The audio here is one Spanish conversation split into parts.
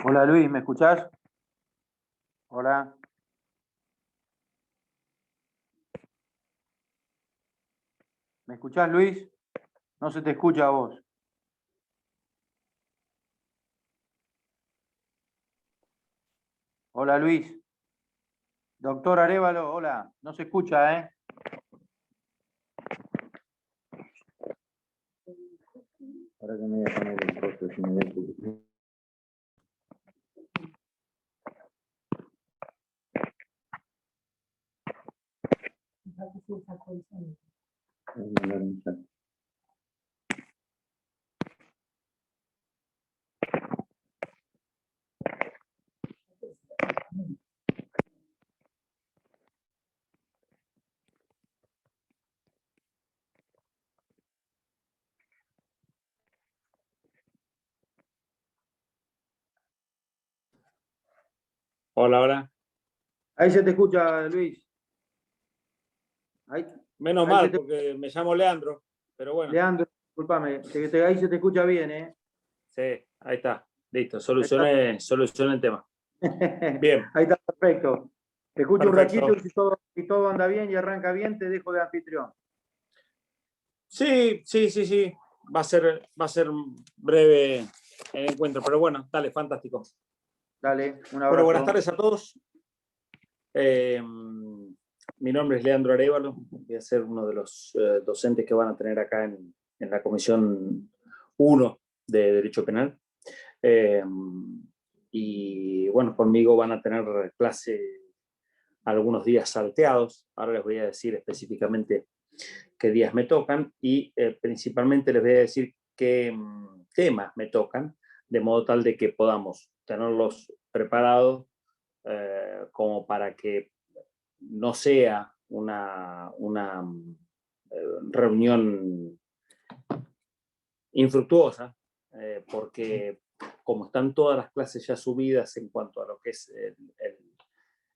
Hola Luis, ¿me escuchás? Hola. ¿Me escuchás, Luis? No se te escucha a vos. Hola Luis. Doctor Arévalo, hola. No se escucha, ¿eh? Ahora que me voy a poner el costo, si me voy a escuchar. Hola, hola. Ahí se te escucha, Luis. Menos ahí mal, porque me llamo Leandro, pero bueno. Leandro, discúlpame, ahí se te escucha bien, ¿eh? Sí, ahí está. Listo, solucioné el tema. Bien. Ahí está, perfecto. Te escucho Perfecto. un ratito y si todo anda bien y arranca bien, te dejo de anfitrión. Sí. Va a ser breve el encuentro, pero bueno, dale, fantástico. Dale, un abrazo. Bueno, buenas tardes a todos. Mi nombre es Leandro Arévalo, voy a ser uno de los docentes que van a tener acá en la Comisión 1 de Derecho Penal. Y bueno, conmigo van a tener clase algunos días salteados. Ahora les voy a decir específicamente qué días me tocan y principalmente les voy a decir qué temas me tocan, de modo tal de que podamos tenerlos preparados como para que no sea una reunión infructuosa, porque como están todas las clases ya subidas en cuanto a lo que es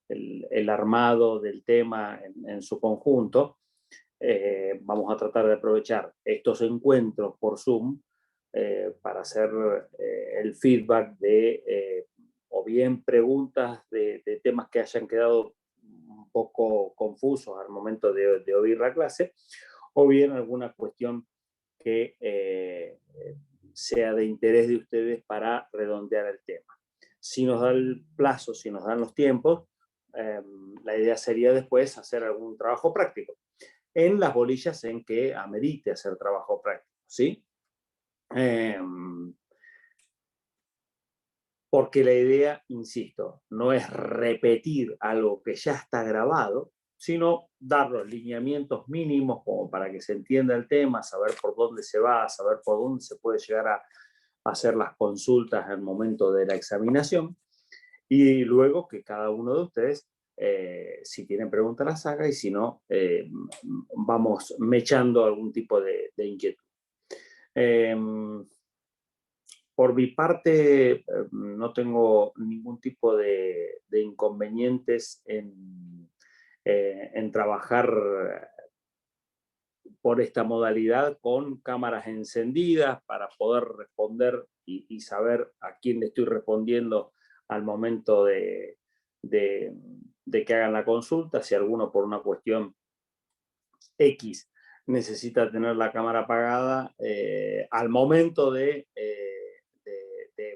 el armado del tema en su conjunto, vamos a tratar de aprovechar estos encuentros por Zoom para hacer el feedback de o bien preguntas de temas que hayan quedado un poco confusos al momento de oír la clase, o bien alguna cuestión que sea de interés de ustedes para redondear el tema. Si nos da el plazo, si nos dan los tiempos, la idea sería después hacer algún trabajo práctico en las bolillas en que amerite hacer trabajo práctico, ¿sí? Porque la idea, insisto, no es repetir algo que ya está grabado, sino dar los lineamientos mínimos como para que se entienda el tema, saber por dónde se va, saber por dónde se puede llegar a hacer las consultas al momento de la examinación, y luego que cada uno de ustedes, si tienen preguntas, las haga, y si no, vamos mechando algún tipo de inquietud. Por mi parte, no tengo ningún tipo de inconvenientes en trabajar por esta modalidad con cámaras encendidas para poder responder y saber a quién le estoy respondiendo al momento de que hagan la consulta. Si alguno por una cuestión X necesita tener la cámara apagada, al momento de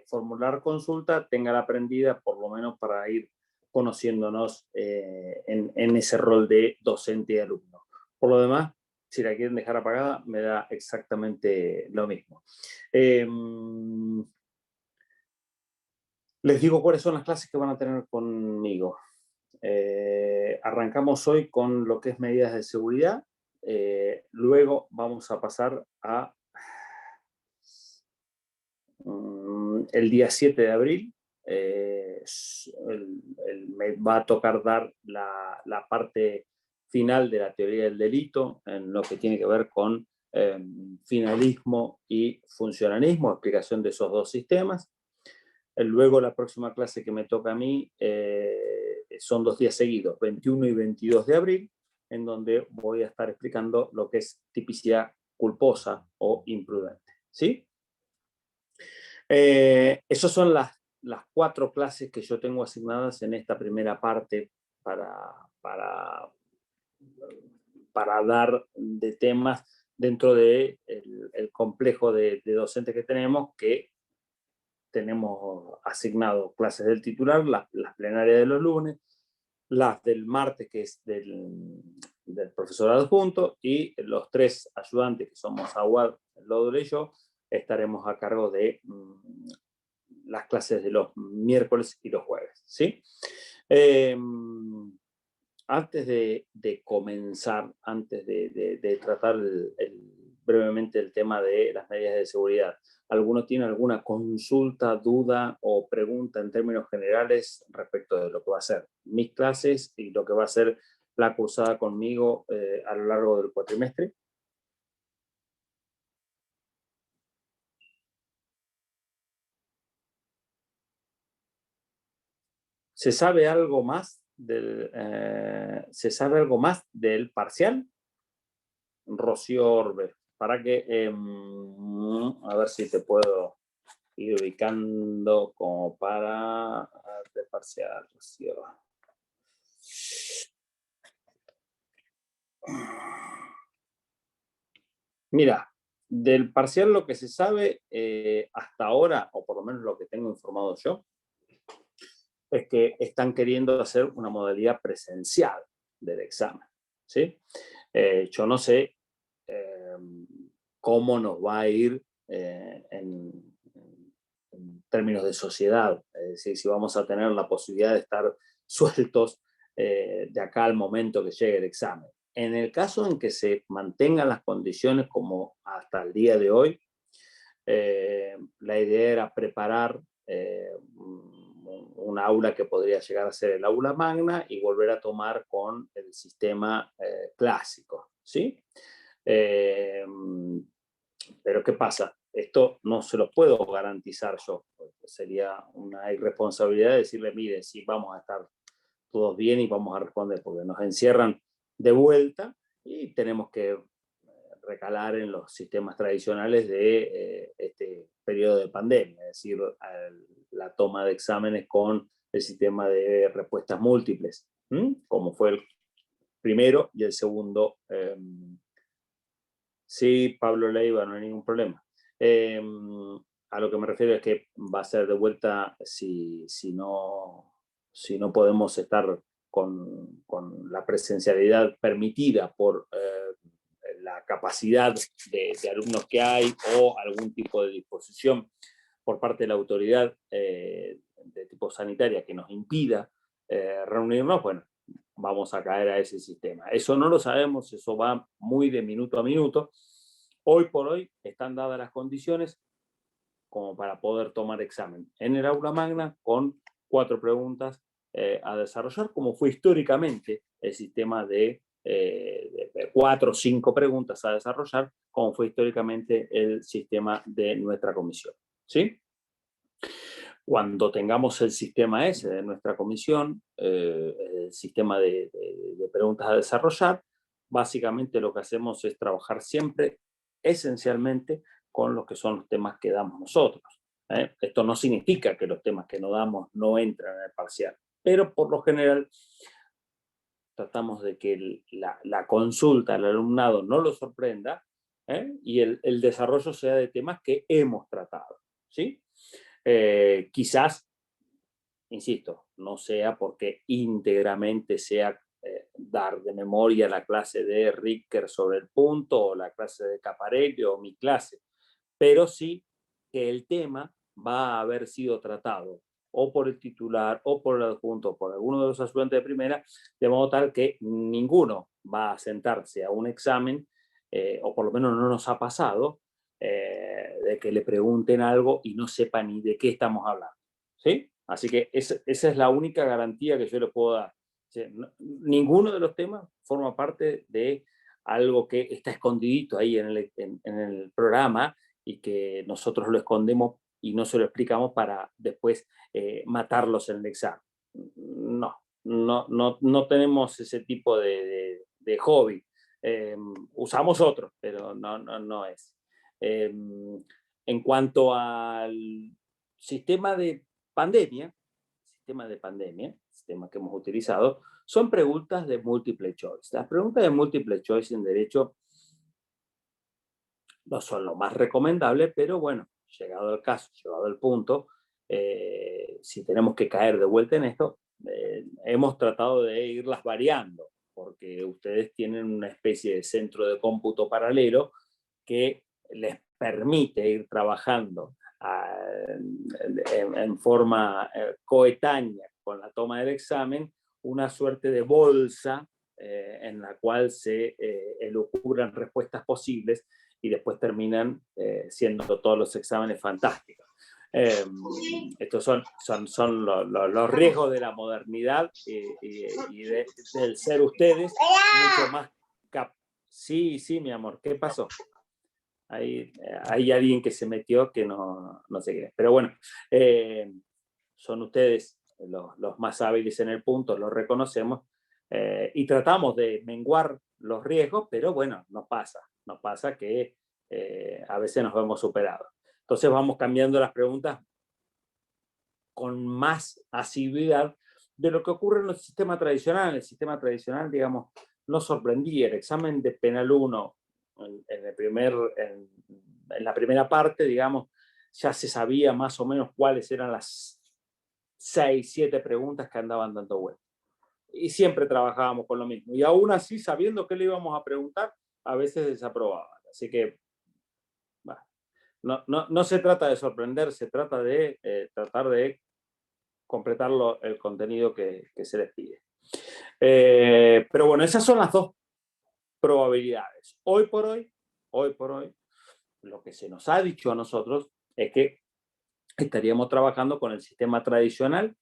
formular consulta, tenga prendida, por lo menos para ir conociéndonos en ese rol de docente y alumno. Por lo demás, si la quieren dejar apagada, me da exactamente lo mismo. Les digo cuáles son las clases que van a tener conmigo. Arrancamos hoy con lo que es medidas de seguridad. Luego vamos a pasar a el día 7 de abril. Me va a tocar dar la parte final de la teoría del delito, en lo que tiene que ver con finalismo y funcionalismo, explicación de esos dos sistemas. Luego la próxima clase que me toca a mí son 2 días seguidos, 21 y 22 de abril, en donde voy a estar explicando lo que es tipicidad culposa o imprudente. ¿Sí? Esas son las 4 clases que yo tengo asignadas en esta primera parte para dar de temas dentro del el complejo de docentes que tenemos asignado clases del titular, las plenarias de los lunes, las del martes, que es del profesor adjunto, y los 3 ayudantes, que somos Aguad, Lodre y yo, estaremos a cargo de las clases de los miércoles y los jueves. ¿Sí? Antes de comenzar, antes de tratar brevemente el tema de las medidas de seguridad, ¿alguno tiene alguna consulta, duda o pregunta en términos generales respecto de lo que va a ser mis clases y lo que va a ser la cursada conmigo a lo largo del cuatrimestre? ¿Se sabe algo más ¿se sabe algo más del parcial? Rocío Orbe, para que, a ver si te puedo ir ubicando como para de parcial, Rocío. Mira, del parcial lo que se sabe hasta ahora, o por lo menos lo que tengo informado yo, es que están queriendo hacer una modalidad presencial del examen. ¿Sí? Yo no sé cómo nos va a ir en términos de sociedad, es decir, si vamos a tener la posibilidad de estar sueltos de acá al momento que llegue el examen. En el caso en que se mantengan las condiciones como hasta el día de hoy, la idea era preparar un aula que podría llegar a ser el aula magna y volver a tomar con el sistema clásico, ¿sí? Pero ¿qué pasa? Esto no se lo puedo garantizar yo, sería una irresponsabilidad decirle, mire, sí, vamos a estar todos bien y vamos a responder, porque nos encierran de vuelta y tenemos que recalar en los sistemas tradicionales de este periodo de pandemia, es decir, la toma de exámenes con el sistema de respuestas múltiples, como fue el primero y el segundo. Sí, Pablo Leiva, no hay ningún problema. A lo que me refiero es que va a ser de vuelta si no podemos estar con la presencialidad permitida por la capacidad de alumnos que hay o algún tipo de disposición por parte de la autoridad de tipo sanitaria que nos impida reunirnos, bueno, vamos a caer a ese sistema. Eso no lo sabemos, eso va muy de minuto a minuto. Hoy por hoy están dadas las condiciones como para poder tomar examen en el aula magna con 4 preguntas a desarrollar, como fue históricamente el sistema de 4 o 5 preguntas a desarrollar, como fue históricamente el sistema de nuestra comisión. ¿Sí? Cuando tengamos el sistema ese de nuestra comisión, el sistema de preguntas a desarrollar, básicamente lo que hacemos es trabajar siempre, esencialmente, con los que son los temas que damos nosotros. Esto no significa que los temas que no damos no entran en el parcial, pero por lo general tratamos de que la consulta al alumnado no lo sorprenda y el desarrollo sea de temas que hemos tratado. ¿Sí? Quizás, insisto, no sea porque íntegramente sea dar de memoria la clase de Ricker sobre el punto o la clase de Caparelli o mi clase, pero sí que el tema va a haber sido tratado o por el titular o por el adjunto o por alguno de los ayudantes de primera, de modo tal que ninguno va a sentarse a un examen, o por lo menos no nos ha pasado, de que le pregunten algo y no sepa ni de qué estamos hablando. ¿Sí? Así que esa es la única garantía que yo le puedo dar. Sí, ninguno de los temas forma parte de algo que está escondidito ahí en el programa y que nosotros lo escondemos y no se lo explicamos para después matarlos en el examen. No tenemos ese tipo de hobby. Usamos otros, pero no es. En cuanto al sistema de pandemia, sistema que hemos utilizado, son preguntas de múltiple choice. Las preguntas de múltiple choice en derecho no son lo más recomendable, pero bueno, llegado el caso, llegado el punto, si tenemos que caer de vuelta en esto, hemos tratado de irlas variando, porque ustedes tienen una especie de centro de cómputo paralelo que les permite ir trabajando en forma coetánea con la toma del examen, una suerte de bolsa en la cual se elucubran respuestas posibles y después terminan siendo todos los exámenes fantásticos. Estos son los riesgos de la modernidad y del ser ustedes mucho más Sí, mi amor, ¿qué pasó? Hay alguien que se metió que no sé qué. Pero bueno, son ustedes los más hábiles en el punto, lo reconocemos, y tratamos de menguar los riesgos, pero bueno, nos pasa que a veces nos vemos superados. Entonces vamos cambiando las preguntas con más asiduidad de lo que ocurre en el sistema tradicional. El sistema tradicional, digamos, no sorprendía. El examen de Penal 1 en la primera parte, digamos, ya se sabía más o menos cuáles eran las 6, 7 preguntas que andaban dando vuelta. Y siempre trabajábamos con lo mismo. Y aún así, sabiendo qué le íbamos a preguntar, a veces desaprobaban. Así que, bueno, no se trata de sorprender, se trata de tratar de completar el contenido que se les pide. Pero bueno, esas son las dos probabilidades. Hoy por hoy, lo que se nos ha dicho a nosotros es que estaríamos trabajando con el sistema tradicional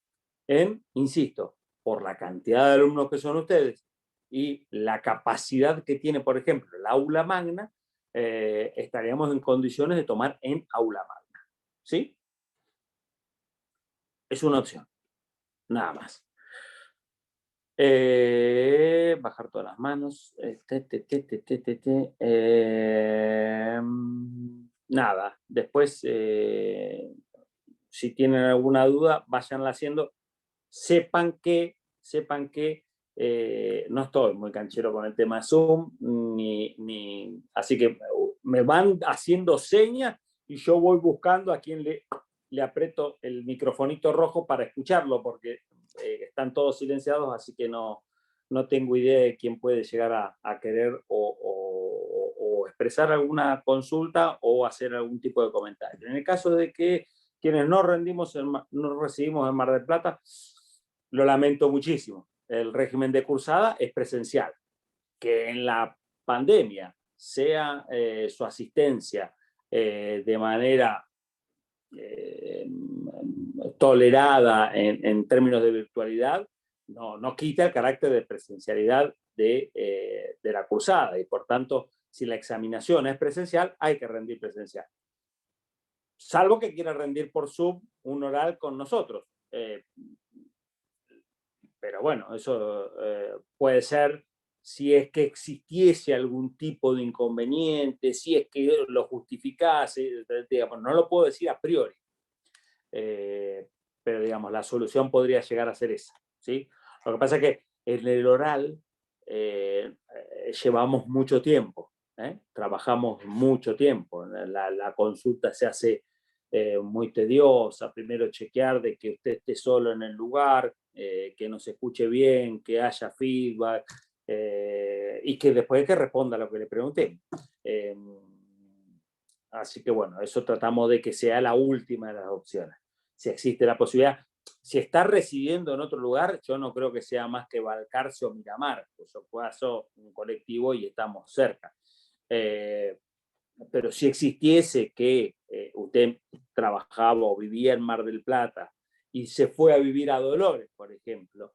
insisto, por la cantidad de alumnos que son ustedes y la capacidad que tiene, por ejemplo, el aula magna, estaríamos en condiciones de tomar en aula magna. ¿Sí? Es una opción, nada más. Bajar todas las manos. Nada, después, si tienen alguna duda, váyanla haciendo. Sepan que no estoy muy canchero con el tema Zoom, así que me van haciendo señas y yo voy buscando a quien le aprieto el microfonito rojo para escucharlo, porque están todos silenciados, así que no tengo idea de quién puede llegar a querer o expresar alguna consulta o hacer algún tipo de comentario. En el caso de que quienes no recibimos en Mar del Plata, lo lamento muchísimo. El régimen de cursada es presencial. Que en la pandemia sea su asistencia de manera tolerada en términos de virtualidad, no quita el carácter de presencialidad de la cursada. Y por tanto, si la examinación es presencial, hay que rendir presencial. Salvo que quiera rendir por Zoom un oral con nosotros. Pero bueno, eso puede ser si es que existiese algún tipo de inconveniente, si es que lo justificase, digamos, no lo puedo decir a priori. Pero digamos, la solución podría llegar a ser esa, ¿sí? Lo que pasa es que en el oral llevamos mucho tiempo, trabajamos mucho tiempo. La consulta se hace muy tediosa. Primero chequear de que usted esté solo en el lugar, que nos escuche bien, que haya feedback y que después que responda a lo que le pregunté. Así que bueno, eso tratamos de que sea la última de las opciones. Si existe la posibilidad, si está residiendo en otro lugar, yo no creo que sea más que Balcarce o Miramar, pues yo paso un colectivo y estamos cerca. Pero si existiese que usted trabajaba o vivía en Mar del Plata y se fue a vivir a Dolores, por ejemplo,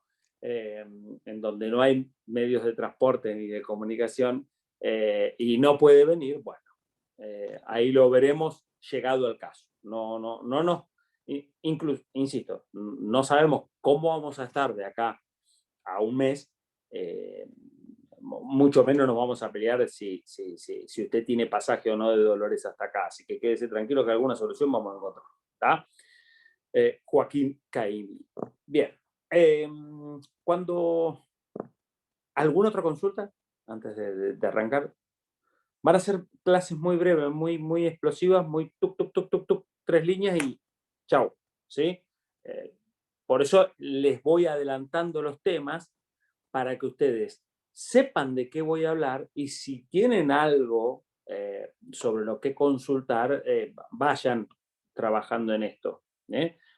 en donde no hay medios de transporte ni de comunicación y no puede venir, bueno, ahí lo veremos llegado al caso. No, incluso, insisto, no sabemos cómo vamos a estar de acá a un mes, mucho menos nos vamos a pelear si usted tiene pasaje o no de Dolores hasta acá, así que quédese tranquilo que alguna solución vamos a encontrar. ¿Está? Joaquín Caimi. Bien. ¿Alguna otra consulta antes de arrancar? Van a ser clases muy breves, muy explosivas, muy tuc, tuc, tuc, tuc, tuc, 3 líneas y chao, ¿sí? Por eso les voy adelantando los temas para que ustedes sepan de qué voy a hablar y si tienen algo sobre lo que consultar, vayan trabajando en esto.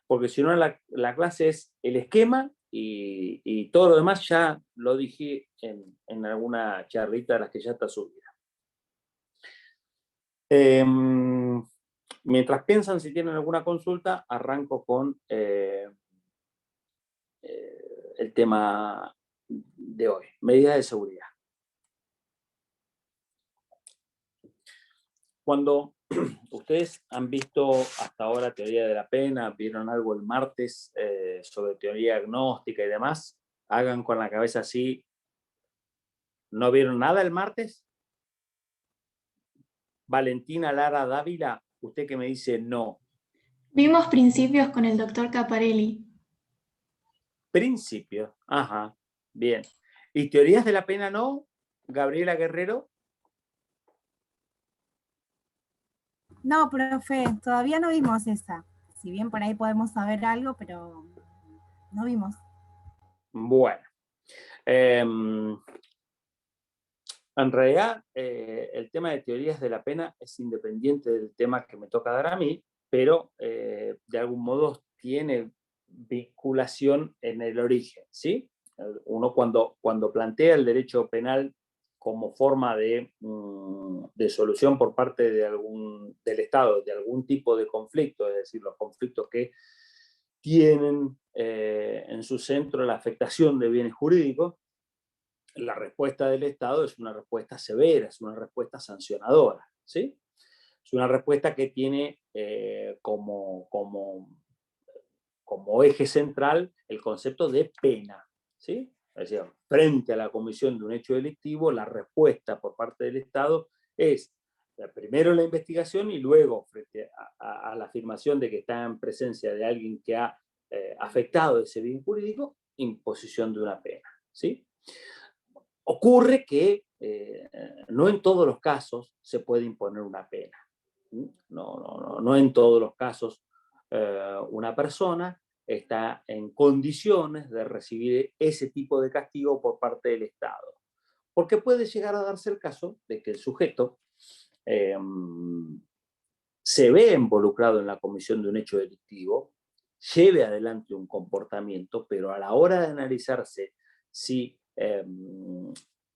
Porque si no, la clase es el esquema y todo lo demás ya lo dije en alguna charlita de las que ya está subida. Mientras piensan si tienen alguna consulta, arranco con el tema de hoy, medidas de seguridad. Cuando ustedes han visto hasta ahora teoría de la pena, vieron algo el martes sobre teoría agnóstica y demás, hagan con la cabeza así. ¿No vieron nada el martes? Valentina Lara Dávila, usted que me dice no. Vimos principios con el doctor Caparelli. Principios, ajá, bien. ¿Y teorías de la pena no? Gabriela Guerrero. No, profe, todavía no vimos esa. Si bien por ahí podemos saber algo, pero no vimos. Bueno. En realidad, el tema de teorías de la pena es independiente del tema que me toca dar a mí, pero de algún modo tiene vinculación en el origen, ¿sí? Uno cuando plantea el derecho penal como forma de solución por parte del Estado de algún tipo de conflicto, es decir, los conflictos que tienen en su centro la afectación de bienes jurídicos, la respuesta del Estado es una respuesta severa, es una respuesta sancionadora, ¿sí? Es una respuesta que tiene como eje central el concepto de pena, ¿sí? Es decir, frente a la comisión de un hecho delictivo, la respuesta por parte del Estado es primero la investigación y luego, frente a la afirmación de que está en presencia de alguien que ha afectado ese bien jurídico, imposición de una pena, ¿sí? Ocurre que no en todos los casos se puede imponer una pena. No en todos los casos una persona está en condiciones de recibir ese tipo de castigo por parte del Estado. Porque puede llegar a darse el caso de que el sujeto se ve involucrado en la comisión de un hecho delictivo, lleve adelante un comportamiento, pero a la hora de analizarse si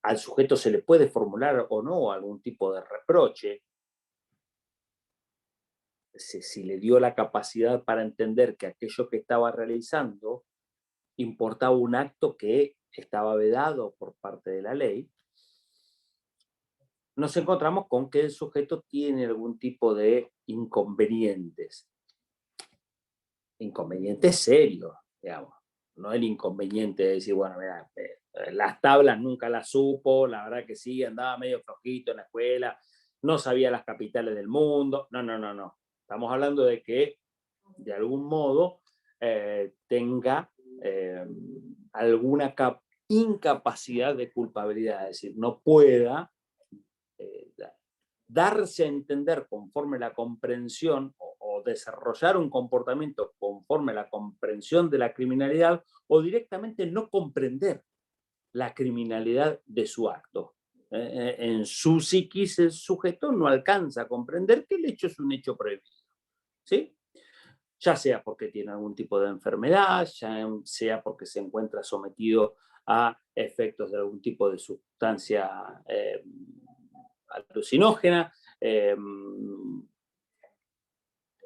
al sujeto se le puede formular o no algún tipo de reproche, si le dio la capacidad para entender que aquello que estaba realizando importaba un acto que estaba vedado por parte de la ley, nos encontramos con que el sujeto tiene algún tipo de inconvenientes serios, digamos. No el inconveniente de decir, bueno, mira, las tablas nunca las supo, la verdad que sí, andaba medio flojito en la escuela, no sabía las capitales del mundo. No. Estamos hablando de que, de algún modo, tenga alguna incapacidad de culpabilidad, es decir, no pueda darse a entender conforme la comprensión o desarrollar un comportamiento conforme la comprensión de la criminalidad o directamente no comprender la criminalidad de su acto. En su psiquis el sujeto no alcanza a comprender que el hecho es un hecho prohibido, ¿sí? Ya sea porque tiene algún tipo de enfermedad, ya sea porque se encuentra sometido a efectos de algún tipo de sustancia alucinógena.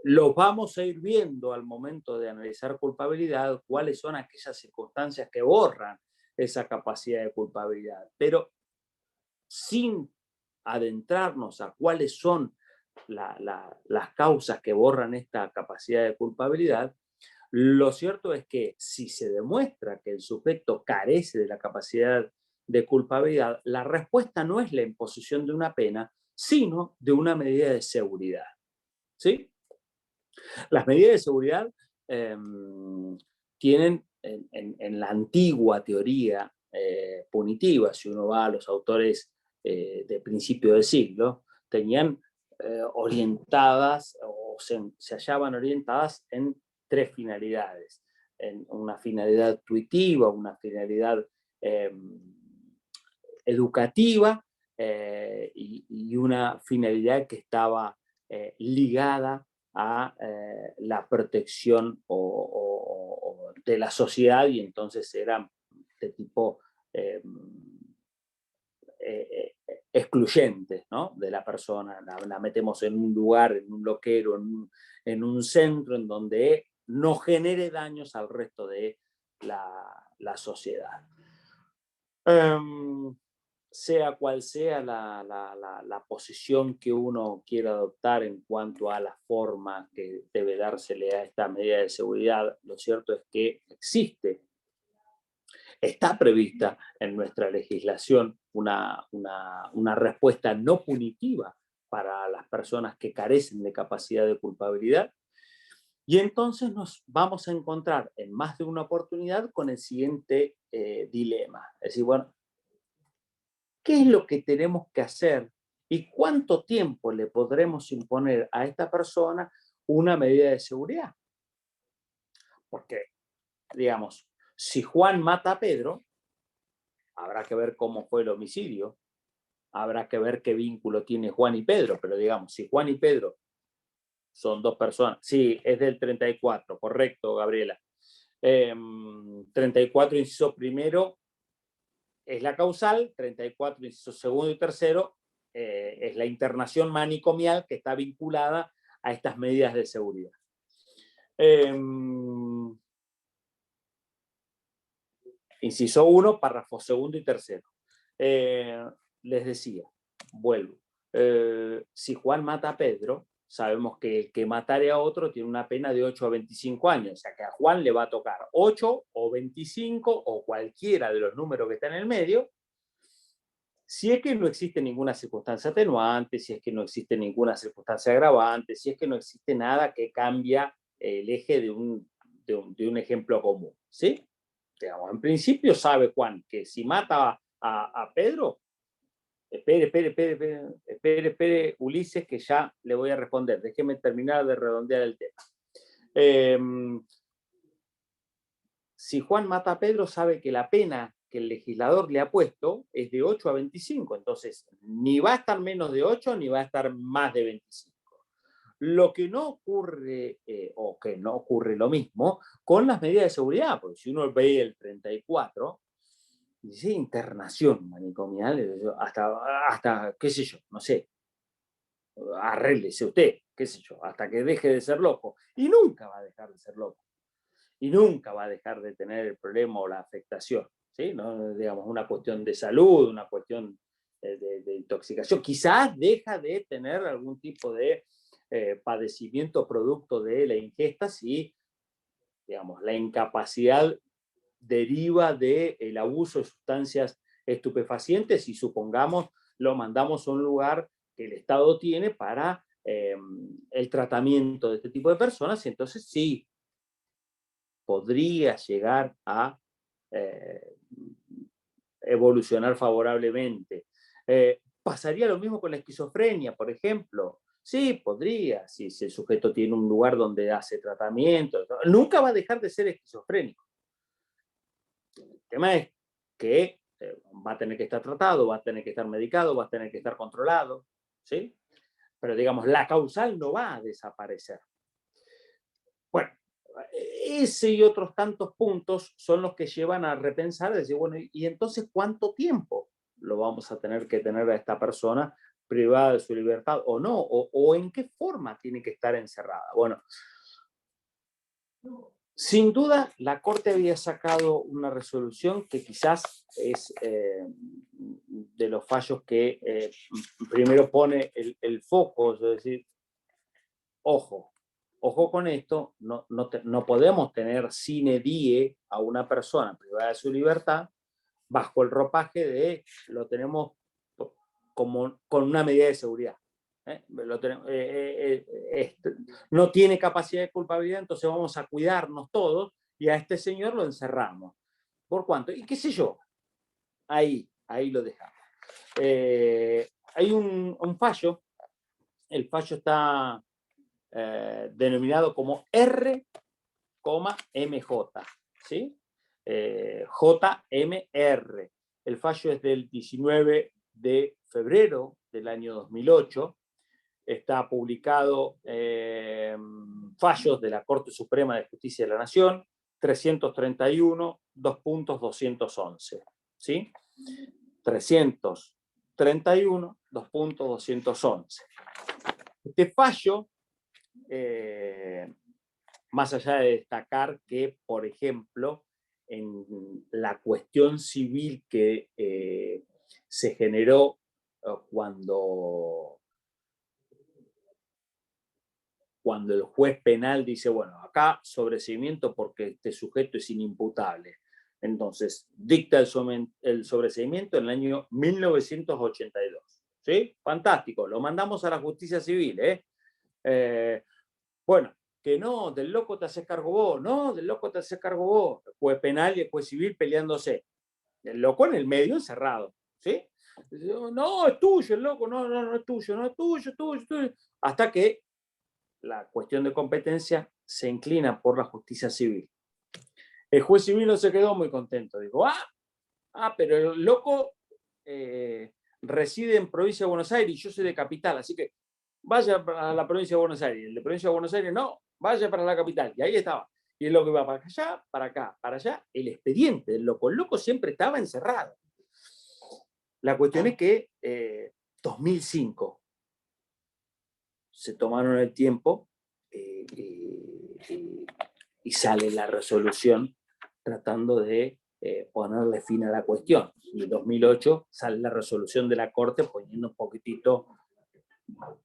Los vamos a ir viendo al momento de analizar culpabilidad, cuáles son aquellas circunstancias que borran esa capacidad de culpabilidad. Pero sin adentrarnos a cuáles son las causas que borran esta capacidad de culpabilidad, lo cierto es que si se demuestra que el sujeto carece de la capacidad de culpabilidad, la respuesta no es la imposición de una pena, sino de una medida de seguridad. ¿Sí? Las medidas de seguridad tienen en la antigua teoría punitiva, si uno va a los autores de principio del siglo, tenían orientadas o se hallaban orientadas en tres finalidades. En una finalidad tuitiva, una finalidad educativa y una finalidad que estaba ligada a la protección de la sociedad, y entonces eran de tipo excluyentes, ¿no? De la persona. La metemos en un lugar, en un loquero, en un centro en donde no genere daños al resto de la sociedad. Sea cual sea la posición que uno quiera adoptar en cuanto a la forma que debe dársele a esta medida de seguridad, lo cierto es que está prevista en nuestra legislación una respuesta no punitiva para las personas que carecen de capacidad de culpabilidad. Y entonces nos vamos a encontrar en más de una oportunidad con el siguiente dilema. Es decir, bueno, ¿qué es lo que tenemos que hacer y cuánto tiempo le podremos imponer a esta persona una medida de seguridad? Porque, digamos, si Juan mata a Pedro, habrá que ver cómo fue el homicidio, habrá que ver qué vínculo tiene Juan y Pedro, pero digamos, si Juan y Pedro son dos personas, sí, es del 34, correcto, Gabriela. 34, inciso primero, es la causal, 34, inciso segundo y tercero, es la internación manicomial que está vinculada a estas medidas de seguridad. Inciso 1, párrafo segundo y tercero. Les decía, vuelvo, si Juan mata a Pedro, sabemos que el que matare a otro tiene una pena de 8 a 25 años, o sea que a Juan le va a tocar 8 o 25 o cualquiera de los números que está en el medio, si es que no existe ninguna circunstancia atenuante, si es que no existe ninguna circunstancia agravante, si es que no existe nada que cambia el eje de un ejemplo común, ¿sí? Digamos, en principio sabe Juan que si mata a Pedro, espere, Ulises, que ya le voy a responder. Déjeme terminar de redondear el tema. Si Juan mata a Pedro, sabe que la pena que el legislador le ha puesto es de 8 a 25, entonces ni va a estar menos de 8 ni va a estar más de 25. Lo que no ocurre, o que no ocurre lo mismo, con las medidas de seguridad, porque si uno ve el 34, dice internación manicomial, hasta qué sé yo, no sé, arréglese usted, qué sé yo, hasta que deje de ser loco. Y nunca va a dejar de ser loco. Y nunca va a dejar de tener el problema o la afectación, ¿sí? No, digamos, una cuestión de salud, una cuestión de intoxicación. Quizás deja de tener algún tipo de padecimiento producto de la ingesta si, digamos, la incapacidad deriva del abuso de sustancias estupefacientes y supongamos lo mandamos a un lugar que el Estado tiene para el tratamiento de este tipo de personas, y entonces sí, podría llegar a evolucionar favorablemente. ¿Pasaría lo mismo con la esquizofrenia, por ejemplo? Sí, podría, si el sujeto tiene un lugar donde hace tratamiento. Nunca va a dejar de ser esquizofrénico. El tema es que va a tener que estar tratado, va a tener que estar medicado, va a tener que estar controlado, ¿sí? Pero digamos, la causal no va a desaparecer. Bueno, ese y otros tantos puntos son los que llevan a repensar, decir, bueno, ¿y entonces cuánto tiempo lo vamos a tener que tener a esta persona privada de su libertad o no? ¿O en qué forma tiene que estar encerrada? Bueno, Sin duda, la Corte había sacado una resolución que quizás es de los fallos que primero pone el foco, es decir, ojo con esto, no podemos tener sine die a una persona privada de su libertad bajo el ropaje de lo tenemos como con una medida de seguridad. No tiene capacidad de culpabilidad, entonces vamos a cuidarnos todos y a este señor lo encerramos. ¿Por cuánto? Y qué sé yo. Ahí lo dejamos. Hay un fallo. El fallo está denominado como R,MJ, ¿sí? JMR. El fallo es del 19 de febrero del año 2008. Está publicado fallos de la Corte Suprema de Justicia de la Nación, 331, 2.211. ¿Sí? 331, 2.211. Este fallo, más allá de destacar que, por ejemplo, en la cuestión civil que se generó cuando el juez penal dice, bueno, acá sobreseimiento porque este sujeto es inimputable. Entonces, dicta el sobreseimiento en el año 1982. ¿Sí? Fantástico, lo mandamos a la justicia civil. Bueno, que no, del loco te haces cargo vos, no, del loco te haces cargo vos. El juez penal y el juez civil peleándose. El loco en el medio encerrado. ¿Sí? No, es tuyo el loco, no es tuyo, no es tuyo, es tuyo, es tuyo. Hasta que la cuestión de competencia se inclina por la justicia civil. El juez civil no se quedó muy contento. Dijo, pero el loco reside en provincia de Buenos Aires y yo soy de capital, así que vaya a la provincia de Buenos Aires. El de provincia de Buenos Aires no, vaya para la capital. Y ahí estaba. Y el loco iba para allá, para acá, para allá. El expediente del loco. El loco siempre estaba encerrado. La cuestión es que 2005 se tomaron el tiempo y sale la resolución tratando de ponerle fin a la cuestión. Y en 2008 sale la resolución de la Corte poniendo un poquitito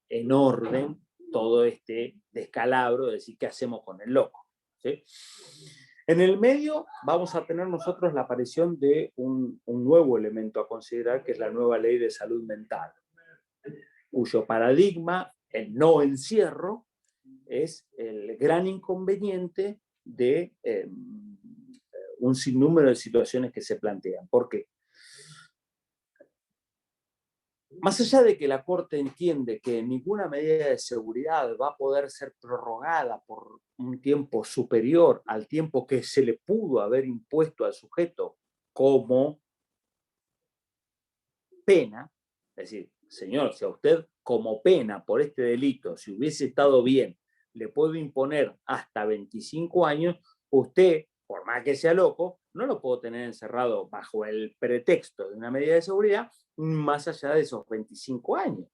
en orden todo este descalabro de decir qué hacemos con el loco. ¿Sí? En el medio vamos a tener nosotros la aparición de un nuevo elemento a considerar, que es la nueva ley de salud mental, cuyo paradigma, el no encierro, es el gran inconveniente de un sinnúmero de situaciones que se plantean. ¿Por qué? Más allá de que la Corte entiende que ninguna medida de seguridad va a poder ser prorrogada por un tiempo superior al tiempo que se le pudo haber impuesto al sujeto como pena, es decir, señor, si a usted como pena por este delito, si hubiese estado bien, le puedo imponer hasta 25 años, usted, por más que sea loco, no lo puedo tener encerrado bajo el pretexto de una medida de seguridad más allá de esos 25 años.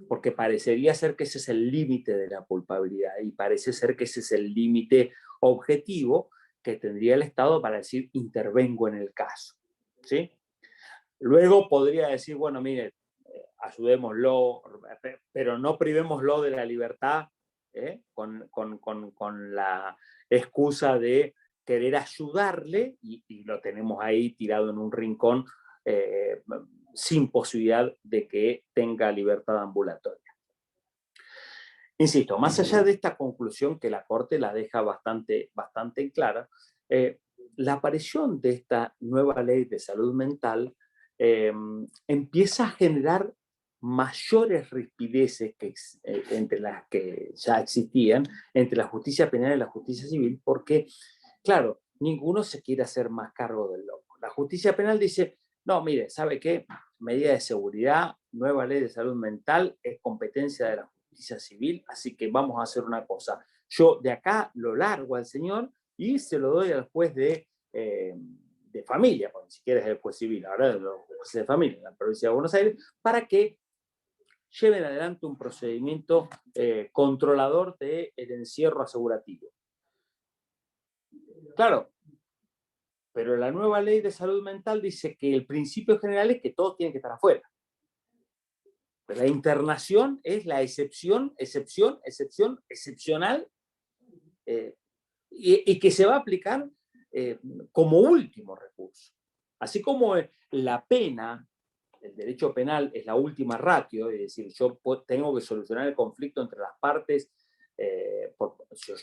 Porque parecería ser que ese es el límite de la culpabilidad y parece ser que ese es el límite objetivo que tendría el Estado para decir intervengo en el caso. ¿Sí? Luego podría decir, bueno, mire, ayudémoslo, pero no privémoslo de la libertad con la excusa de querer ayudarle y lo tenemos ahí tirado en un rincón sin posibilidad de que tenga libertad ambulatoria. Insisto, más allá de esta conclusión que la Corte la deja bastante clara, la aparición de esta nueva ley de salud mental empieza a generar mayores rispideces entre las que ya existían, entre la justicia penal y la justicia civil, porque, claro, ninguno se quiere hacer más cargo del loco. La justicia penal dice, no, mire, ¿sabe qué? Medida de seguridad, nueva ley de salud mental, es competencia de la justicia civil, así que vamos a hacer una cosa. Yo de acá lo largo al señor y se lo doy al juez de familia, porque ni siquiera es el juez civil, ahora es el juez de familia en la provincia de Buenos Aires, para que lleven adelante un procedimiento controlador del encierro asegurativo. Claro, pero la nueva ley de salud mental dice que el principio general es que todos tienen que estar afuera. Pero la internación es la excepción excepcional, y que se va a aplicar como último recurso. Así como la pena, el derecho penal es la última ratio, es decir, yo tengo que solucionar el conflicto entre las partes,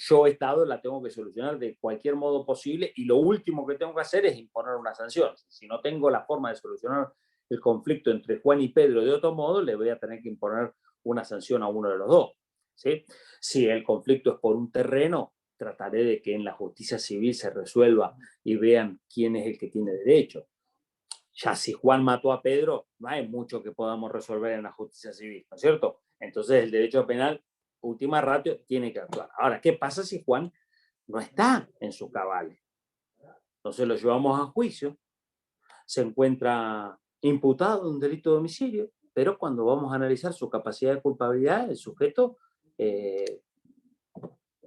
yo Estado la tengo que solucionar de cualquier modo posible, y lo último que tengo que hacer es imponer una sanción. Si no tengo la forma de solucionar el conflicto entre Juan y Pedro de otro modo, le voy a tener que imponer una sanción a uno de los dos, ¿sí? Si el conflicto es por un terreno, trataré de que en la justicia civil se resuelva y vean quién es el que tiene derecho. Ya si Juan mató a Pedro, no hay mucho que podamos resolver en la justicia civil, ¿no es cierto? Entonces el derecho penal, última ratio, tiene que actuar. Ahora, ¿qué pasa si Juan no está en su cabales? Entonces lo llevamos a juicio, se encuentra imputado de un delito de homicidio, pero cuando vamos a analizar su capacidad de culpabilidad, el sujeto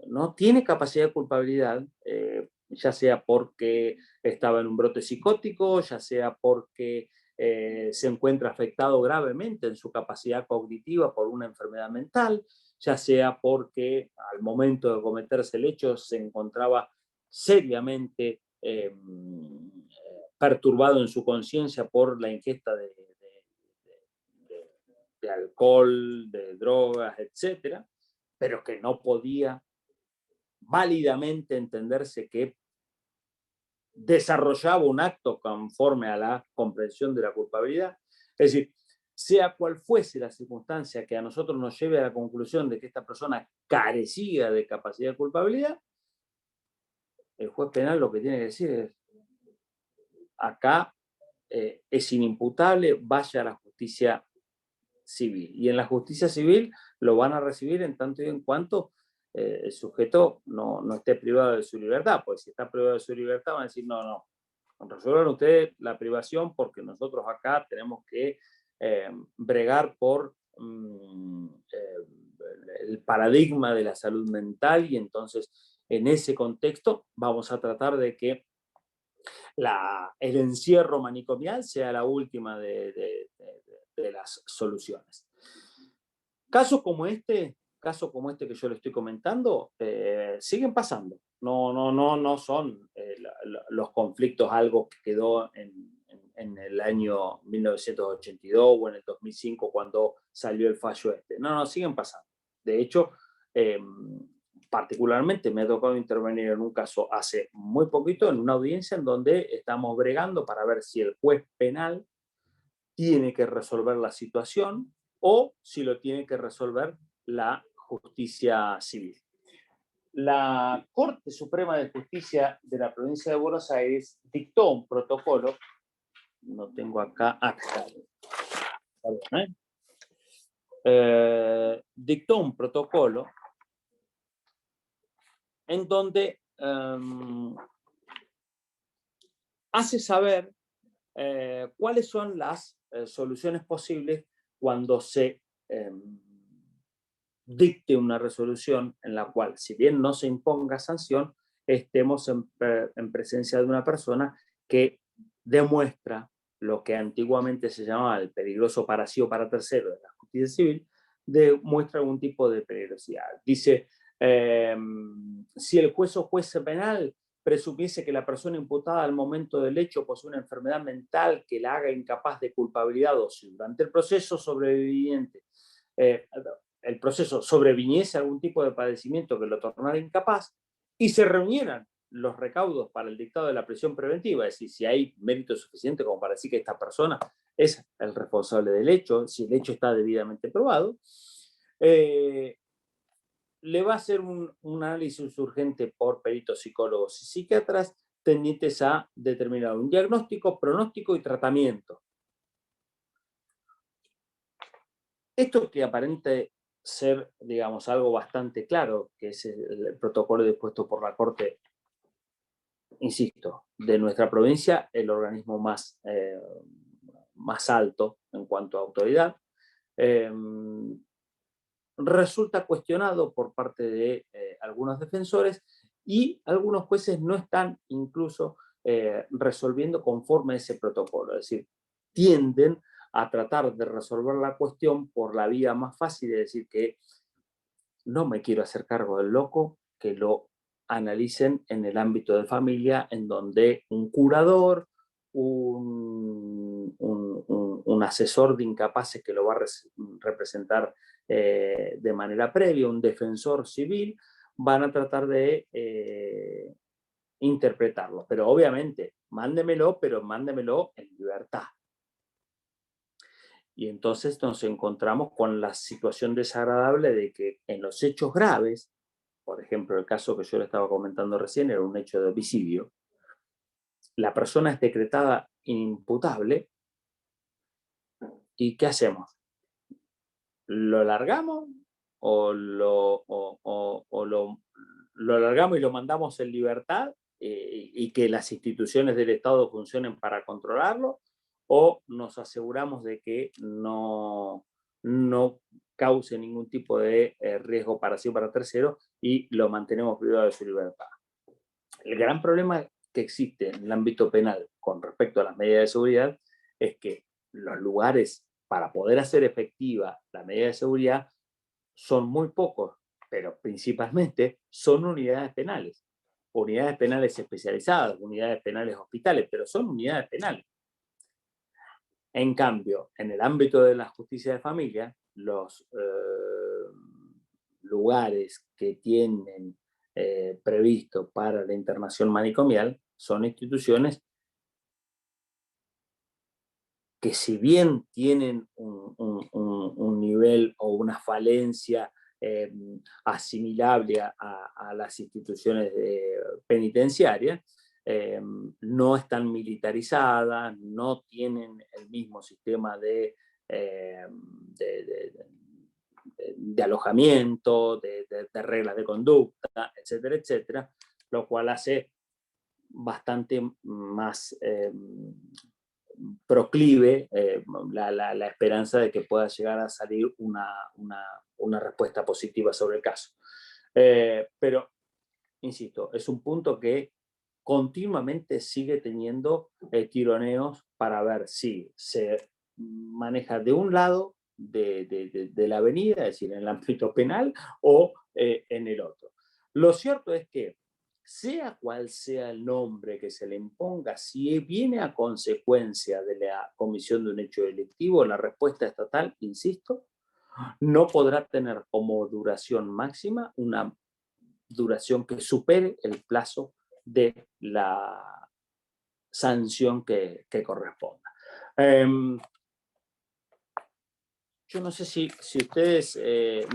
no tiene capacidad de culpabilidad, ya sea porque estaba en un brote psicótico, ya sea porque se encuentra afectado gravemente en su capacidad cognitiva por una enfermedad mental, ya sea porque al momento de cometerse el hecho se encontraba seriamente perturbado en su conciencia por la ingesta de alcohol, de drogas, etcétera, pero que no podía válidamente entenderse que desarrollaba un acto conforme a la comprensión de la culpabilidad. Es decir, sea cual fuese la circunstancia que a nosotros nos lleve a la conclusión de que esta persona carecía de capacidad de culpabilidad, el juez penal lo que tiene que decir es: acá es inimputable, vaya a la justicia civil. Y en la justicia civil lo van a recibir en tanto y en cuanto el sujeto no esté privado de su libertad, pues si está privado de su libertad van a decir: no, resuelvan ustedes la privación, porque nosotros acá tenemos que bregar por el paradigma de la salud mental, y entonces en ese contexto vamos a tratar de que el encierro manicomial sea la última de las soluciones. Casos como este que yo le estoy comentando, siguen pasando. No son los conflictos algo que quedó en el año 1982 o en el 2005 cuando salió el fallo este. No, siguen pasando. De hecho, particularmente me ha tocado intervenir en un caso hace muy poquito, en una audiencia en donde estamos bregando para ver si el juez penal tiene que resolver la situación o si lo tiene que resolver la justicia civil. La Corte Suprema de Justicia de la provincia de Buenos Aires dictó un protocolo, no tengo acá, perdón, dictó un protocolo en donde hace saber cuáles son las soluciones posibles cuando se dicte una resolución en la cual, si bien no se imponga sanción, estemos en presencia de una persona que demuestra lo que antiguamente se llamaba el peligroso para sí o para tercero de la justicia civil, demuestra algún tipo de peligrosidad. Dice, si el juez o jueza penal presumiese que la persona imputada al momento del hecho posee una enfermedad mental que la haga incapaz de culpabilidad, o si durante el proceso sobreviniese algún tipo de padecimiento que lo tornara incapaz, y se reunieran los recaudos para el dictado de la prisión preventiva, es decir, si hay mérito suficiente como para decir que esta persona es el responsable del hecho, si el hecho está debidamente probado, le va a hacer un análisis urgente por peritos psicólogos y psiquiatras tendientes a determinar un diagnóstico, pronóstico y tratamiento. Esto que aparente ser, digamos, algo bastante claro, que es el protocolo dispuesto por la Corte, insisto, de nuestra provincia, el organismo más alto en cuanto a autoridad, resulta cuestionado por parte de algunos defensores y algunos jueces no están incluso resolviendo conforme a ese protocolo, es decir, tienden a tratar de resolver la cuestión por la vía más fácil, de decir que no me quiero hacer cargo del loco, que lo analicen en el ámbito de familia, en donde un curador, un asesor de incapaces que lo va a representar de manera previa, un defensor civil, van a tratar de interpretarlo. Pero obviamente, mándemelo, pero mándemelo en libertad. Y entonces nos encontramos con la situación desagradable de que en los hechos graves, por ejemplo, el caso que yo le estaba comentando recién era un hecho de homicidio, la persona es decretada inimputable, ¿y qué hacemos? ¿Lo largamos o lo largamos y lo mandamos en libertad y que las instituciones del Estado funcionen para controlarlo? ¿O nos aseguramos de que no cause ningún tipo de riesgo para sí o para tercero y lo mantenemos privado de su libertad? El gran problema que existe en el ámbito penal con respecto a las medidas de seguridad es que los lugares para poder hacer efectiva la medida de seguridad son muy pocos, pero principalmente son unidades penales especializadas, unidades penales hospitales, pero son unidades penales. En cambio, en el ámbito de la justicia de familia, los lugares que tienen previsto para la internación manicomial son instituciones que, si bien tienen un nivel o una falencia asimilable a las instituciones penitenciarias, no están militarizadas, no tienen el mismo sistema de alojamiento, de reglas de conducta, etcétera, etcétera, lo cual hace bastante más proclive la esperanza de que pueda llegar a salir una respuesta positiva sobre el caso. Pero, insisto, es un punto que continuamente sigue teniendo tironeos para ver si se maneja de un lado de la avenida, es decir, en el ámbito penal o en el otro. Lo cierto es que, sea cual sea el nombre que se le imponga, si viene a consecuencia de la comisión de un hecho delictivo, la respuesta estatal, insisto, no podrá tener como duración máxima una duración que supere el plazo de la sanción que corresponda. Yo no sé si ustedes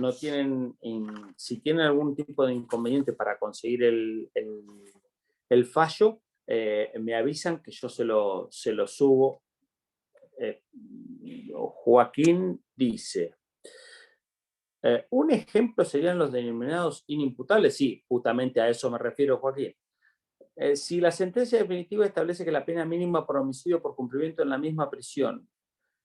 no tienen, si tienen algún tipo de inconveniente para conseguir el fallo, me avisan que yo se lo subo. Joaquín dice, un ejemplo serían los denominados inimputables. Sí, justamente a eso me refiero, Joaquín. Si la sentencia definitiva establece que la pena mínima por homicidio por cumplimiento en la misma prisión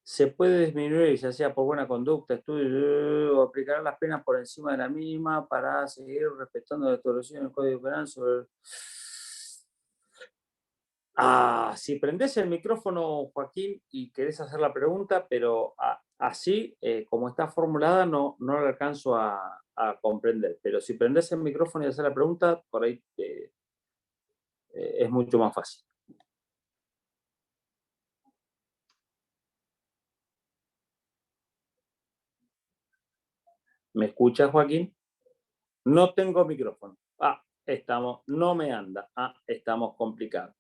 se puede disminuir, ya sea por buena conducta, estudio, o aplicar las penas por encima de la mínima para seguir respetando la establecido en el Código Penal sobre... si prendés el micrófono, Joaquín, y querés hacer la pregunta, pero así, como está formulada, no lo alcanzo a comprender. Pero si prendés el micrófono y haces la pregunta, por ahí es mucho más fácil. ¿Me escuchas, Joaquín? No tengo micrófono. No me anda. Estamos complicados.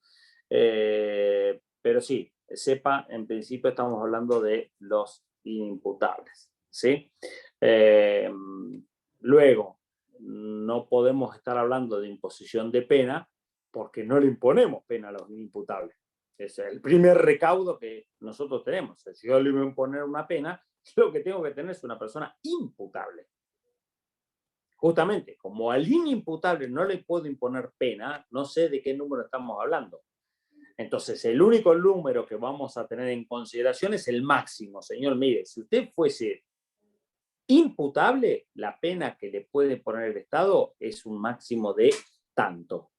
Pero sí, sepa, en principio estamos hablando de los inimputables, ¿sí? Luego, no podemos estar hablando de imposición de pena porque no le imponemos pena a los inimputables. Es el primer recaudo que nosotros tenemos. Si yo le voy a imponer una pena, lo que tengo que tener es una persona imputable. Justamente, como al inimputable no le puedo imponer pena, no sé de qué número estamos hablando. Entonces, el único número que vamos a tener en consideración es el máximo. Señor, mire, si usted fuese imputable, la pena que le puede poner el Estado es un máximo de tanto.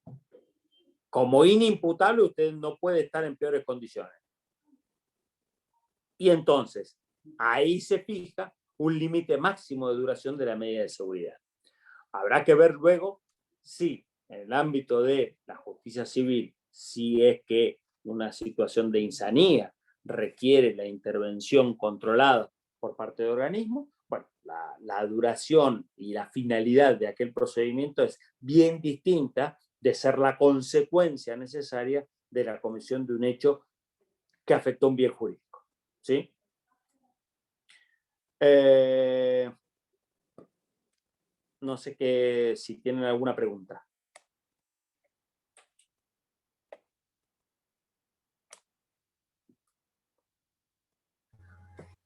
Como inimputable, usted no puede estar en peores condiciones. Y entonces, ahí se fija un límite máximo de duración de la medida de seguridad. Habrá que ver luego si en el ámbito de la justicia civil, si es que una situación de insanía requiere la intervención controlada por parte del organismo, bueno, la duración y la finalidad de aquel procedimiento es bien distinta de ser la consecuencia necesaria de la comisión de un hecho que afectó un bien jurídico. ¿Sí? No sé si tienen alguna pregunta.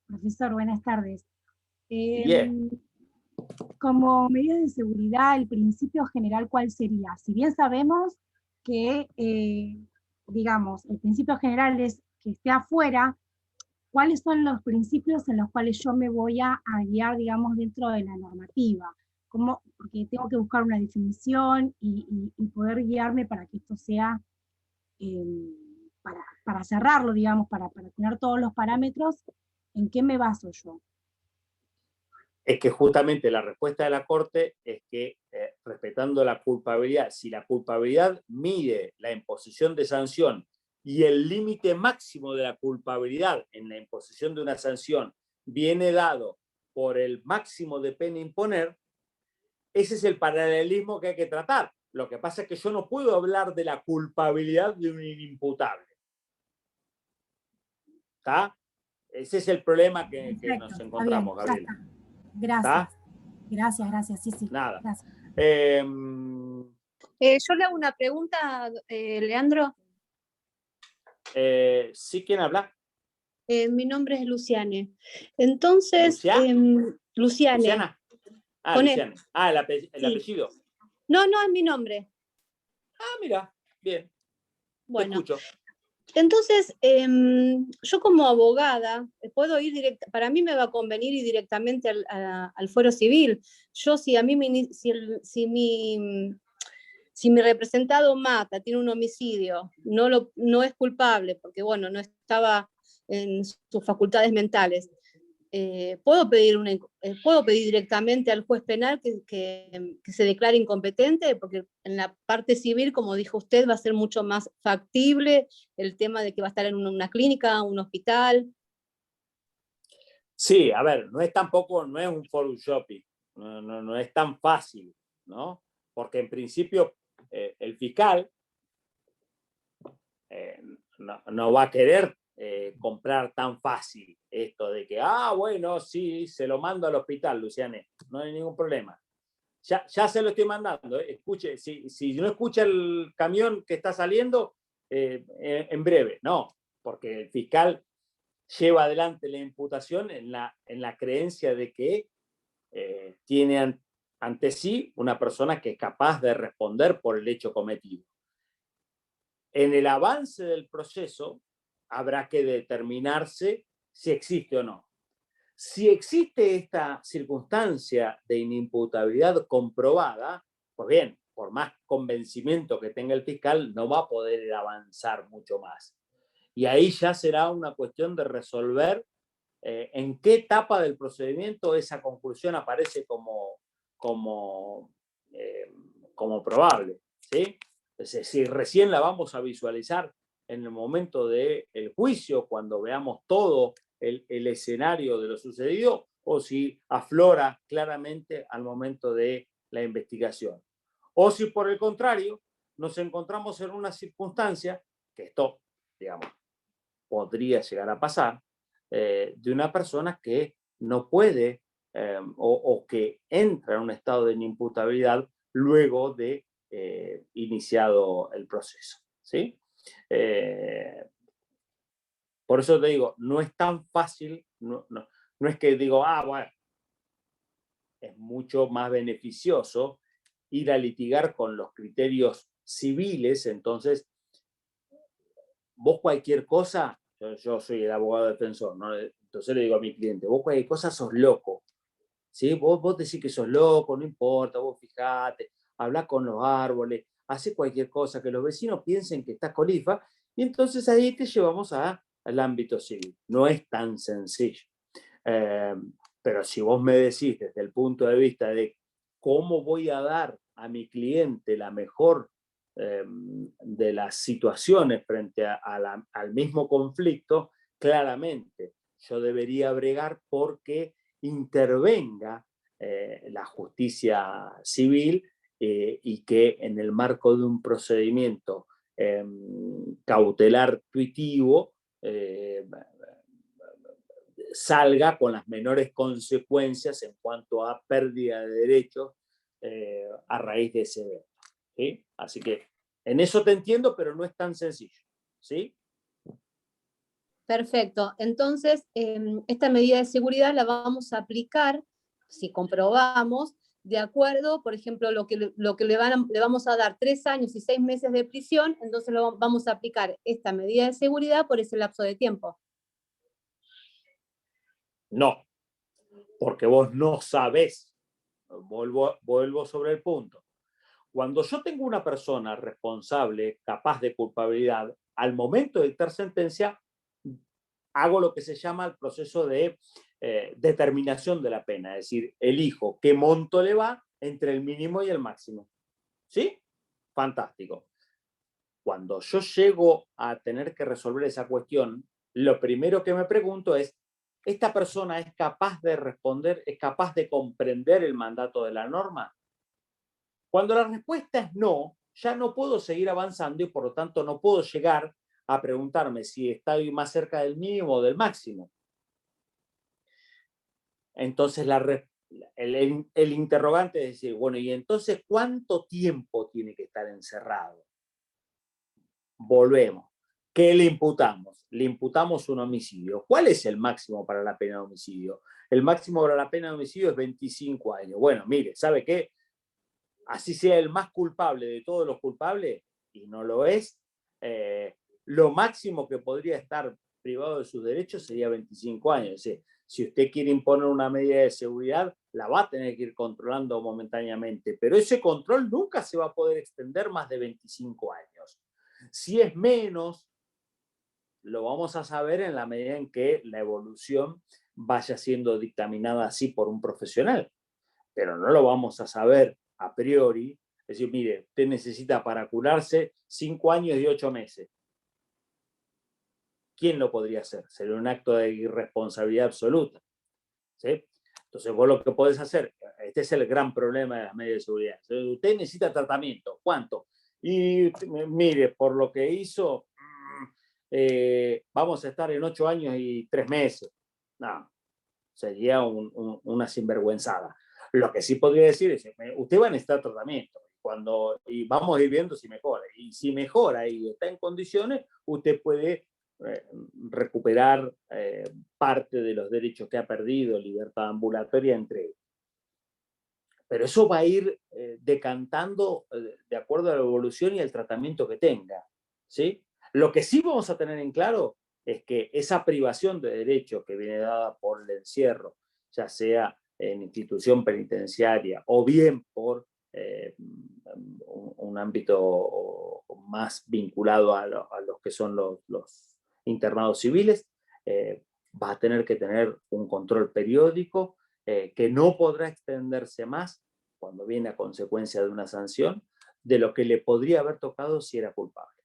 Profesor, buenas tardes. Bien. Como medida de seguridad, el principio general, ¿cuál sería? Si bien sabemos que, digamos, el principio general es que esté afuera, ¿cuáles son los principios en los cuales yo me voy a guiar, digamos, dentro de la normativa? ¿Cómo? Porque tengo que buscar una definición y poder guiarme para que esto sea, para cerrarlo, digamos, para tener todos los parámetros, ¿en qué me baso yo? Es que justamente la respuesta de la Corte es que, respetando la culpabilidad, si la culpabilidad mide la imposición de sanción y el límite máximo de la culpabilidad en la imposición de una sanción viene dado por el máximo de pena a imponer, ese es el paralelismo que hay que tratar. Lo que pasa es que yo no puedo hablar de la culpabilidad de un inimputable. ¿Está? Ese es el problema que nos encontramos, Gabriel. Gracias. Gracias. Sí. Nada. Gracias. Yo le hago una pregunta, Leandro. ¿Sí? ¿Quién habla? Mi nombre es Luciane. Entonces, Luciane. ¿Luciana? Ah, Con Luciane. El sí. apellido. No, es mi nombre. Ah, mira, bien. Bueno. Te escucho. Entonces, yo como abogada, puedo ir para mí me va a convenir ir directamente al fuero civil. Yo, si mi representado mata, tiene un homicidio, no es culpable, porque bueno, no estaba en sus facultades mentales, ¿puedo pedir directamente al juez penal que se declare incompetente? Porque en la parte civil, como dijo usted, va a ser mucho más factible el tema de que va a estar en una clínica, un hospital. Sí, a ver, no es un forum shopping, no es tan fácil, ¿no? Porque en principio el fiscal no va a querer comprar tan fácil esto de que, bueno, sí, se lo mando al hospital, Luciane, no hay ningún problema. Ya se lo estoy mandando, escuche, si no escucha el camión que está saliendo, en breve, no, porque el fiscal lleva adelante la imputación en la creencia de que tiene ante sí una persona que es capaz de responder por el hecho cometido. En el avance del proceso habrá que determinarse si existe o no. Si existe esta circunstancia de inimputabilidad comprobada, pues bien, por más convencimiento que tenga el fiscal, no va a poder avanzar mucho más. Y ahí ya será una cuestión de resolver en qué etapa del procedimiento esa conclusión aparece como probable, ¿sí? Es decir, recién la vamos a visualizar en el momento del juicio, cuando veamos todo el escenario de lo sucedido, o si aflora claramente al momento de la investigación. O si por el contrario nos encontramos en una circunstancia, que esto, digamos, podría llegar a pasar, de una persona que no puede o que entra en un estado de inimputabilidad luego de iniciado el proceso, ¿sí? Por eso te digo, no es tan fácil, no es que digo, bueno, es mucho más beneficioso ir a litigar con los criterios civiles. Entonces, vos cualquier cosa, yo soy el abogado defensor, ¿no? Entonces le digo a mi cliente, vos cualquier cosa sos loco, ¿sí? Vos decís que sos loco, no importa, vos fijate, hablá con los árboles, hace cualquier cosa, que los vecinos piensen que estás colifa, y entonces ahí te llevamos al ámbito civil. No es tan sencillo. Pero si vos me decís desde el punto de vista de cómo voy a dar a mi cliente la mejor de las situaciones frente al mismo conflicto, claramente yo debería bregar porque intervenga la justicia civil y que en el marco de un procedimiento cautelar tuitivo salga con las menores consecuencias en cuanto a pérdida de derechos a raíz de ese evento. ¿Sí? Así que en eso te entiendo, pero no es tan sencillo. ¿Sí? Perfecto. Entonces, esta medida de seguridad la vamos a aplicar, si comprobamos, de acuerdo, por ejemplo, lo que le vamos a dar 3 años y 6 meses de prisión, entonces vamos a aplicar esta medida de seguridad por ese lapso de tiempo. No, porque vos no sabés. Vuelvo sobre el punto. Cuando yo tengo una persona responsable, capaz de culpabilidad, al momento de dictar sentencia, hago lo que se llama el proceso de determinación de la pena, es decir, elijo qué monto le va entre el mínimo y el máximo. ¿Sí? Fantástico. Cuando yo llego a tener que resolver esa cuestión, lo primero que me pregunto es, ¿esta persona es capaz de responder, es capaz de comprender el mandato de la norma? Cuando la respuesta es no, ya no puedo seguir avanzando y por lo tanto no puedo llegar a preguntarme si estoy más cerca del mínimo o del máximo. Entonces el interrogante es decir, bueno, ¿y entonces cuánto tiempo tiene que estar encerrado? Volvemos. ¿Qué le imputamos? Le imputamos un homicidio. ¿Cuál es el máximo para la pena de homicidio? El máximo para la pena de homicidio es 25 años. Bueno, mire, ¿sabe qué? Así sea el más culpable de todos los culpables, y no lo es, lo máximo que podría estar privado de sus derechos sería 25 años. Es decir, si usted quiere imponer una medida de seguridad, la va a tener que ir controlando momentáneamente, pero ese control nunca se va a poder extender más de 25 años. Si es menos, lo vamos a saber en la medida en que la evolución vaya siendo dictaminada así por un profesional, pero no lo vamos a saber a priori. Es decir, mire, usted necesita para curarse 5 años y 8 meses. ¿Quién lo podría hacer? Sería un acto de irresponsabilidad absoluta. ¿Sí? Entonces vos lo que podés hacer, este es el gran problema de las medidas de seguridad. Usted necesita tratamiento. ¿Cuánto? Y mire, por lo que hizo, vamos a estar en 8 años y 3 meses. No, sería una sinvergüenzada. Lo que sí podría decir es, usted va a necesitar tratamiento y vamos a ir viendo si mejora. Y si mejora y está en condiciones, usted puede recuperar parte de los derechos que ha perdido, libertad ambulatoria, entre ellos. Pero eso va a ir decantando de acuerdo a la evolución y el tratamiento que tenga. ¿Sí? Lo que sí vamos a tener en claro es que esa privación de derechos que viene dada por el encierro, ya sea en institución penitenciaria o bien por un ámbito más vinculado a los que son los internados civiles, va a tener que tener un control periódico que no podrá extenderse más cuando viene a consecuencia de una sanción de lo que le podría haber tocado si era culpable.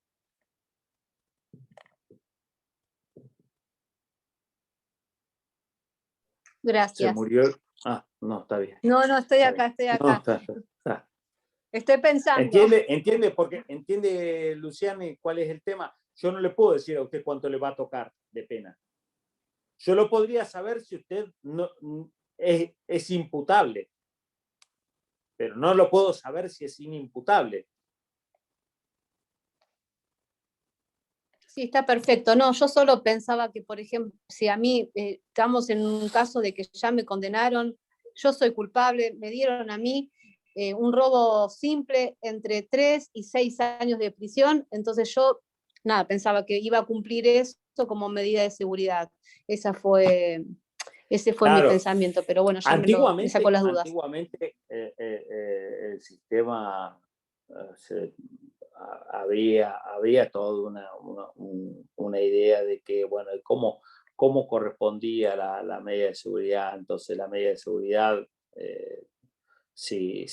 Gracias. Se murió. Ah, no, está bien. No, estoy Está acá, bien. estoy acá. No, está. Estoy pensando. ¿Entiende, Luciane, cuál es el tema? Yo no le puedo decir a usted cuánto le va a tocar de pena. Yo lo podría saber si usted no, es imputable, pero no lo puedo saber si es inimputable. Sí, está perfecto. No, yo solo pensaba que, por ejemplo, si a mí estamos en un caso de que ya me condenaron, yo soy culpable, me dieron a mí un robo simple entre 3 y 6 años de prisión, entonces yo, nada, pensaba que iba a cumplir eso como medida de seguridad. Ese fue Claro. mi pensamiento, pero bueno, ya me sacó las dudas. Antiguamente el sistema había toda una idea de que, bueno, cómo correspondía la medida de seguridad. Entonces la medida de seguridad, si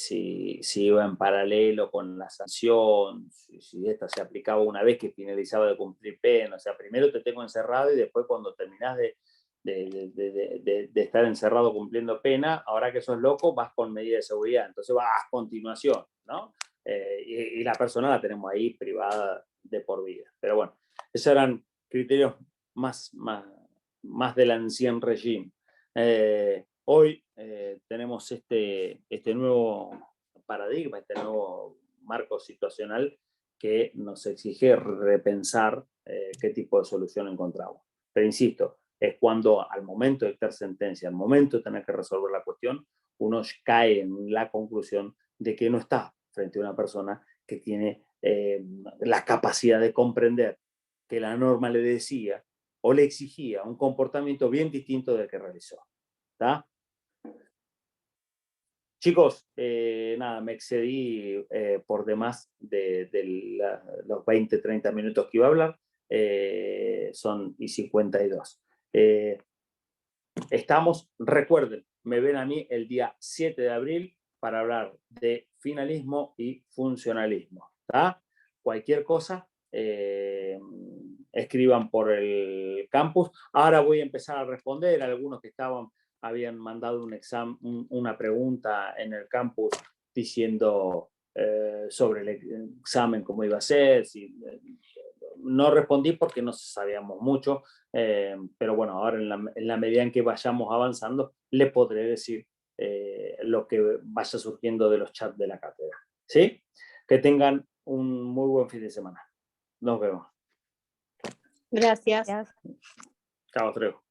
iba en paralelo con la sanción, si esta se aplicaba una vez que finalizaba de cumplir pena. O sea, primero te tengo encerrado y después cuando terminás de estar encerrado cumpliendo pena, ahora que sos loco, vas con medida de seguridad. Entonces vas a continuación, ¿no? Y la persona la tenemos ahí privada de por vida. Pero bueno, esos eran criterios más del ancien régimen. Hoy tenemos este nuevo paradigma, este nuevo marco situacional que nos exige repensar qué tipo de solución encontramos. Pero insisto, es cuando al momento de dictar sentencia, al momento de tener que resolver la cuestión, uno cae en la conclusión de que no está frente a una persona que tiene la capacidad de comprender que la norma le decía o le exigía un comportamiento bien distinto del que realizó. ¿Está? Chicos, nada, me excedí por demás de los 20, 30 minutos que iba a hablar. Son y 52. Recuerden, me ven a mí el día 7 de abril para hablar de finalismo y funcionalismo. ¿Tá? Cualquier cosa, escriban por el campus. Ahora voy a empezar a responder a algunos que habían mandado una pregunta en el campus diciendo sobre el examen, cómo iba a ser. No respondí porque no sabíamos mucho, pero bueno, ahora en la medida en que vayamos avanzando, le podré decir lo que vaya surgiendo de los chats de la cátedra. ¿Sí? Que tengan un muy buen fin de semana. Nos vemos. Gracias. Chao, Trego.